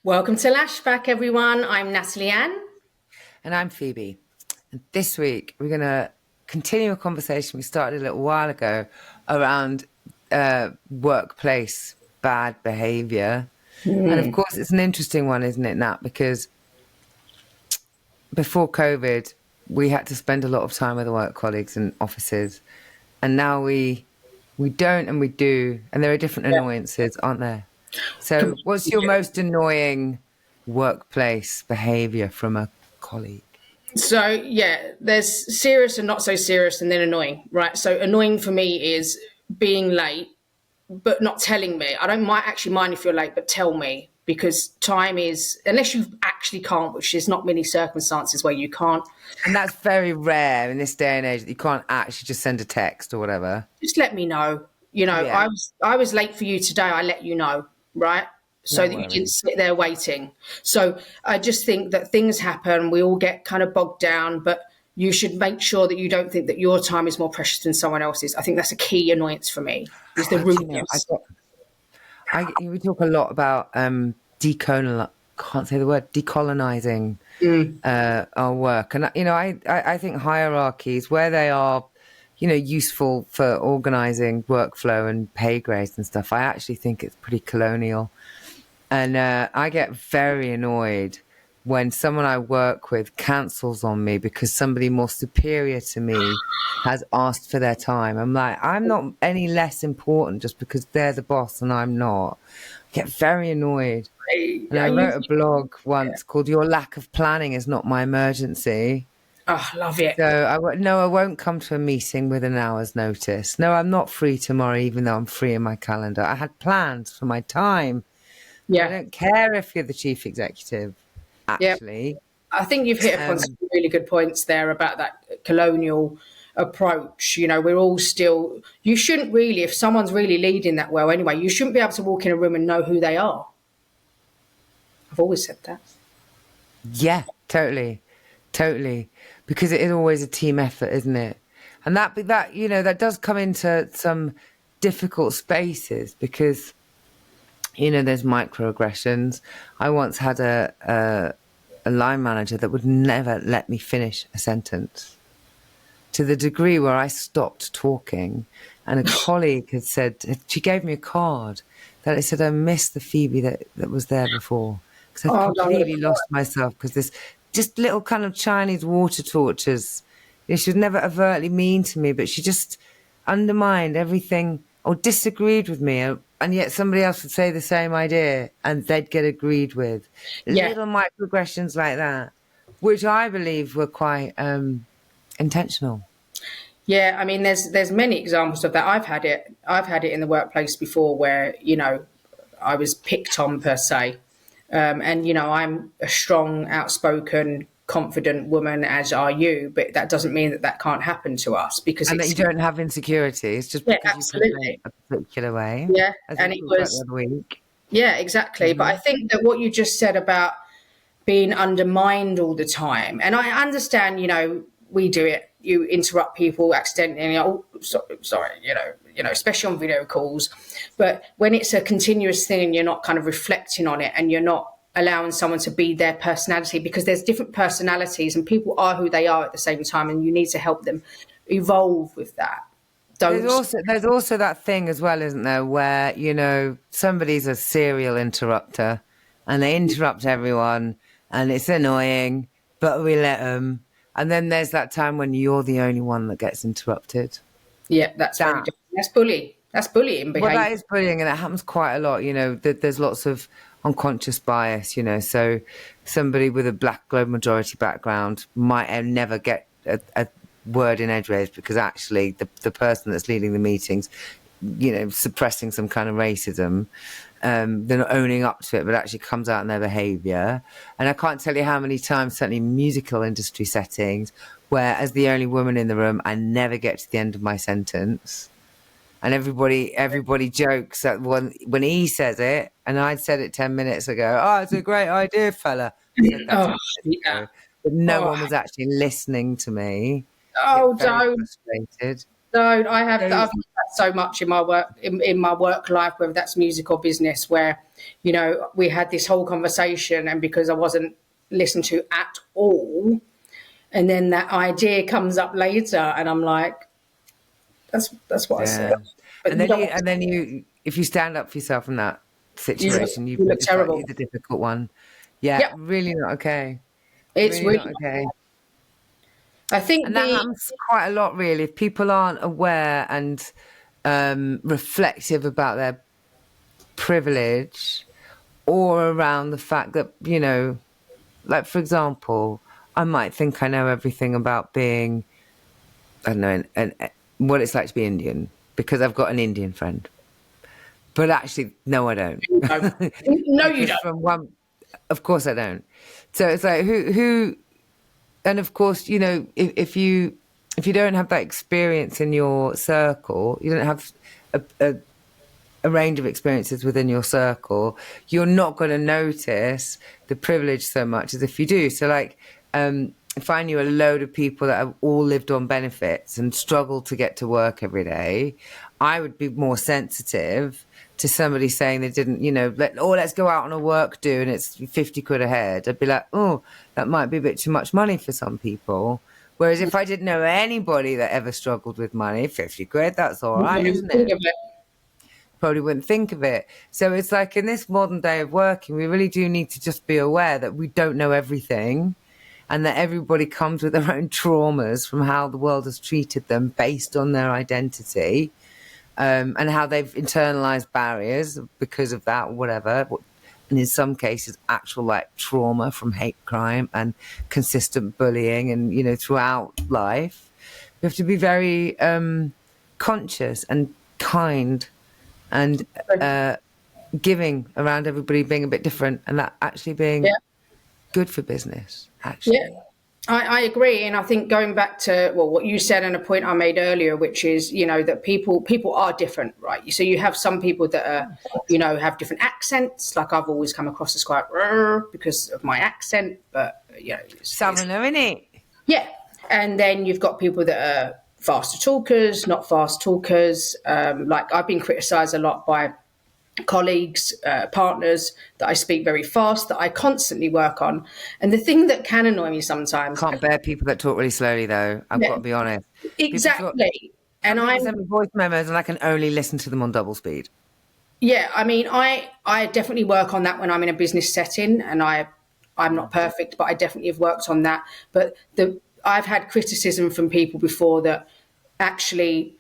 Welcome to Lashback, everyone. I'm Natalyan. And I'm Phoebe. And this week, we're going to continue a conversation we started a little while ago around workplace bad behaviour. And of course, it's an interesting one, isn't it, Nat? Because before COVID, we had to spend a lot of time with our work colleagues and offices. And now we don't and we do. And there are different annoyances, aren't there? So what's your most annoying workplace behaviour from a colleague? So, there's serious and not so serious and then annoying, right? So annoying for me is being late, but not telling me. I don't actually mind if you're late, but tell me, because time is, unless you actually can't, which is not many circumstances where you can't. And that's very rare in this day and age that you can't actually just send a text or whatever. Just let me know. Yeah. I was late for you today. I let you know, right? So that you didn't sit there waiting. So I just think that things happen. We all get kind of bogged down, but you should make sure that you don't think that your time is more precious than someone else's. I think that's a key annoyance for me, is the rudeness. We talk a lot about can't say the word, decolonizing our work. And, I think hierarchies, where they are, useful for organizing workflow and pay grades and stuff, I actually think it's pretty colonial. And I get very annoyed when someone I work with cancels on me because somebody more superior to me has asked for their time. I'm like, I'm not any less important just because they're the boss and I'm not. I get very annoyed. And I wrote a blog once called "Your Lack of Planning is Not My Emergency." Oh, love it. So I won't come to a meeting with an hour's notice. No, I'm not free tomorrow, even though I'm free in my calendar. I had plans for my time. Yeah. I don't care if you're the chief executive, actually. Yeah. I think you've hit upon some really good points there about that colonial approach. We're all still, you shouldn't really, if someone's really leading that well anyway, you shouldn't be able to walk in a room and know who they are. I've always said that. Yeah, totally. Because it is always a team effort, isn't it? And that does come into some difficult spaces because there's microaggressions. I once had a line manager that would never let me finish a sentence, to the degree where I stopped talking. And a colleague had said, she gave me a card that it said, I missed the Phoebe that was there before. Because I completely lost myself because this just little kind of Chinese water tortures. She was never overtly mean to me, but she just undermined everything or disagreed with me. And yet somebody else would say the same idea and they'd get agreed with. Little microaggressions like that, which I believe were quite intentional. Yeah, I mean, there's many examples of that. I've had it in the workplace before where, I was picked on per se. And, I'm a strong, outspoken, confident woman, as are you, but that doesn't mean that can't happen to us because that you don't have insecurities just because you present a particular way. Yeah, and it was the other week. Yeah, exactly. Mm-hmm. But I think that what you just said about being undermined all the time, and I understand, we do it. You interrupt people accidentally. Sorry, especially on video calls. But when it's a continuous thing and you're not kind of reflecting on it and you're not allowing someone to be their personality, because there's different personalities and people are who they are at the same time, and you need to help them evolve with that. There's also that thing as well, isn't there, where, somebody's a serial interrupter and they interrupt everyone and it's annoying, but we let them. And then there's that time when you're the only one that gets interrupted. Yeah, that's bullying. That's bullying behaviour. Well, that is bullying, and it happens quite a lot. There's lots of unconscious bias. So somebody with a Black global majority background might never get a word in edgeways because actually the person that's leading the meetings, suppressing some kind of racism. They're not owning up to it, but it actually comes out in their behaviour. And I can't tell you how many times, certainly in musical industry settings, where as the only woman in the room, I never get to the end of my sentence. And everybody jokes that when he says it, and I'd said it 10 minutes ago, oh, it's a great idea, fella. But no one was actually listening to me. Oh, don't. Frustrated. don't. I've had so much in my work, in my work life, whether that's music or business, where, you know, we had this whole conversation, and because I wasn't listened to at all, and then that idea comes up later, and I'm like, that's what I said. But And then you, if you stand up for yourself in that situation, you look it's like terrible. you're the difficult one. Yeah, Yep, really not okay. it's Really not really. okay. I think And that happens quite a lot, really. If people aren't aware and reflective about their privilege, or around the fact that, you know, like, for example, I might think I know everything about being, I don't know, what it's like to be Indian because I've got an Indian friend. But actually, no, I don't. no, you Because don't. from one, of course I don't. So it's like, who, and of course, you know, if you don't have that experience in your circle, you don't have a range of experiences within your circle, you're not going to notice the privilege so much as if you do. So, like, if I knew a load of people that have all lived on benefits and struggled to get to work every day, I would be more sensitive to somebody saying they didn't, you know, let's go out on a work do and it's 50 quid a head. I'd be like, oh, that might be a bit too much money for some people. Whereas if I didn't know anybody that ever struggled with money, 50 quid, that's all right, isn't it? Probably wouldn't think of it. So it's like, in this modern day of working, we really do need to just be aware that we don't know everything, and that everybody comes with their own traumas from how the world has treated them based on their identity, and how they've internalized barriers because of that, or whatever. And in some cases, actual like trauma from hate crime and consistent bullying, and, you know, throughout life, we have to be very conscious and kind and giving around everybody being a bit different, and that actually being good for business, actually. Yeah, I agree. And I think going back to, well, what you said and a point I made earlier, which is, you know, that people are different, right? So you have some people that are, you know, have different accents. Like, I've always come across as quite because of my accent, but, you know. Southerner, innit? Yeah. And then you've got people that are faster talkers, not fast talkers. Like, I've been criticised a lot by colleagues, partners, that I speak very fast, that I constantly work on. And the thing that can annoy me sometimes, Can't bear people that talk really slowly, though. I've got to be honest. exactly. And Some people send me voice memos and I can only listen to them on double speed. yeah, I mean, I definitely work on that when I'm in a business setting, and I'm not perfect, but I definitely have worked on that. But I've had criticism from people before that actually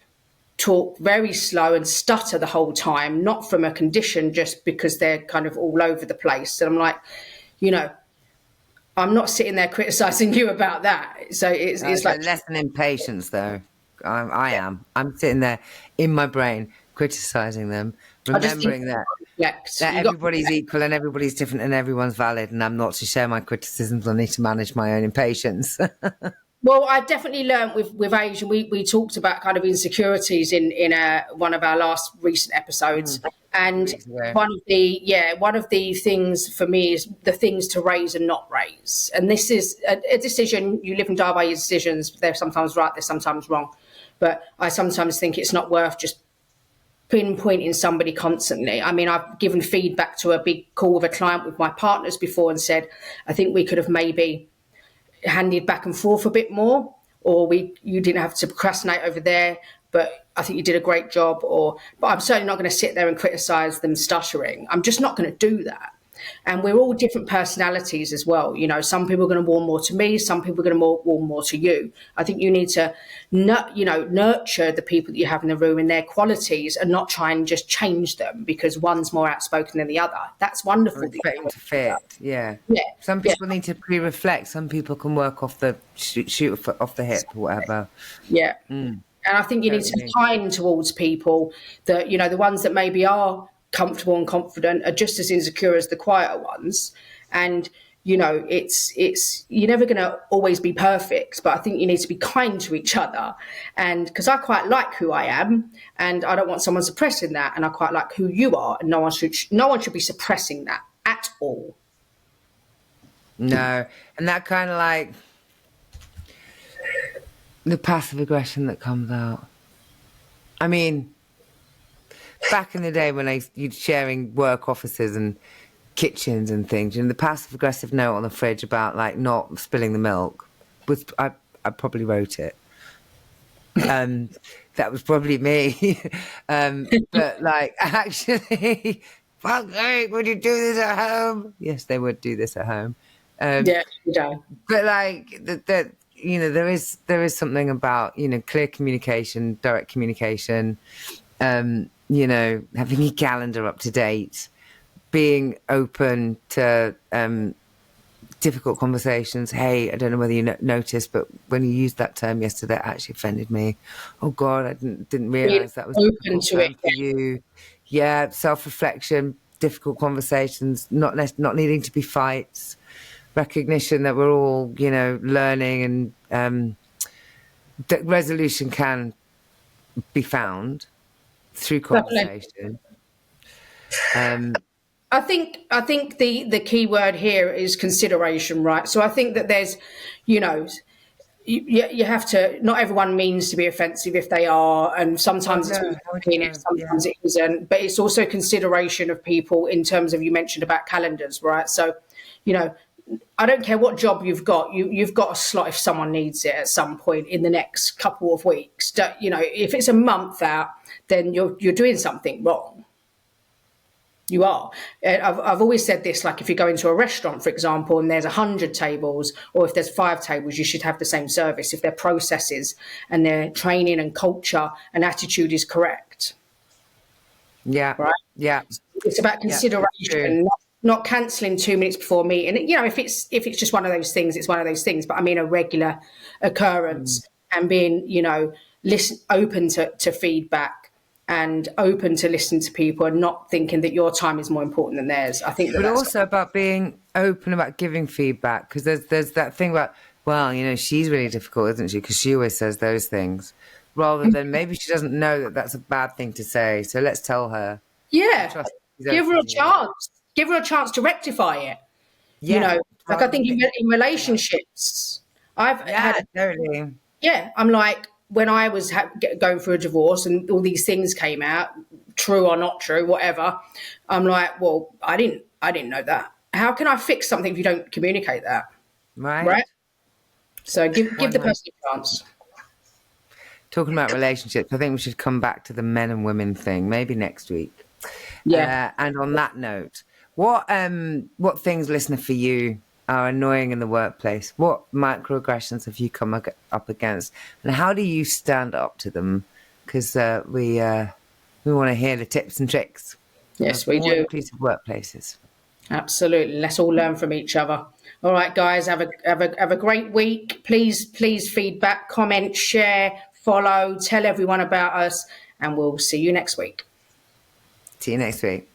talk very slow and stutter the whole time, not from a condition, just because they're kind of all over the place. And I'm like, you know, I'm not sitting there criticizing you about that. So it's like less than impatience, though. I am. I'm sitting there in my brain criticizing them, remembering that everybody's equal and everybody's different and everyone's valid, and I'm not to share my criticisms. I need to manage my own impatience. Well, I definitely learned with age, and we talked about kind of insecurities in one of our last recent episodes. And one of the things for me is the things to raise and not raise. And this is a decision. You live and die by your decisions. They're sometimes right, they're sometimes wrong. But I sometimes think it's not worth just pinpointing somebody constantly. I mean, I've given feedback to a big call with a client with my partners before and said, I think we could have maybe handed back and forth a bit more, or you didn't have to procrastinate over there, but I think you did a great job. But I'm certainly not going to sit there and criticize them stuttering. I'm just not going to do that. And we're all different personalities as well. You know, some people are going to warm more to me, some people are going to warm more to you. I think you need to, nurture the people that you have in the room and their qualities, and not try and just change them because one's more outspoken than the other. That's wonderful. Expect them to fit, yeah. Some people need to pre-reflect. Some people can work off the shoot off the hip or whatever. Yeah. And I think you need to be kind towards people that, you know, the ones that maybe are comfortable and confident are just as insecure as the quieter ones. And, you know, it's you're never going to always be perfect, but I think you need to be kind to each other. And because I quite like who I am, and I don't want someone suppressing that, and I quite like who you are, and no one should be suppressing that at all. No. And that kind of like the passive aggression that comes out. I mean, back in the day when you're sharing work offices and kitchens and things, the passive aggressive note on the fridge about like not spilling the milk was I probably wrote it. That was probably me. But like, actually, fuck sake, would you do this at home? Yes, they would do this at home. Yeah, you don't. But like that, there is something about, clear communication, direct communication, having your calendar up to date, being open to difficult conversations. Hey, I don't know whether you noticed, but when you used that term yesterday, it actually offended me. Oh God, I didn't realize that was a difficult term for you. Yeah, self-reflection, difficult conversations, not needing to be fights, recognition that we're all, learning, and that resolution can be found through conversation. I think the key word here is consideration, right? So I think that there's, you have to. Not everyone means to be offensive if they are, and sometimes sometimes it isn't. But it's also consideration of people in terms of, you mentioned about calendars, right? So, I don't care what job you've got. You've got a slot if someone needs it at some point in the next couple of weeks. If it's a month out, then you're doing something wrong. You are. I've always said this, like if you go into a restaurant, for example, and there's 100 tables, or if there's 5 tables, you should have the same service if their processes and their training and culture and attitude is correct. Yeah. Right? Yeah. It's about consideration, not cancelling 2 minutes before a meeting. If it's just one of those things, it's one of those things. But I mean a regular occurrence, and being, open to feedback and open to listen to people, and not thinking that your time is more important than theirs. I think but also about being open about giving feedback, because there's that thing about, well, she's really difficult, isn't she? Because she always says those things, rather than maybe she doesn't know that that's a bad thing to say. So let's tell her. Yeah, give her a chance. Give her a chance to rectify it. Yeah, like I think in relationships, I've had. Totally. Yeah, I'm like, when I was going through a divorce and all these things came out, true or not true, whatever, I'm like, well, I didn't know that. How can I fix something if you don't communicate that? Right? So give the person a chance. Talking about relationships, I think we should come back to the men and women thing maybe next week. Yeah. And on that note, what things, listener, for you are annoying in the workplace? What microaggressions have you come up against, and how do you stand up to them? Because we want to hear the tips and tricks. Yes, we do. Inclusive workplaces. Absolutely. Let's all learn from each other. All right, guys. Have a great week. Please feedback, comment, share, follow, tell everyone about us, and we'll see you next week. See you next week.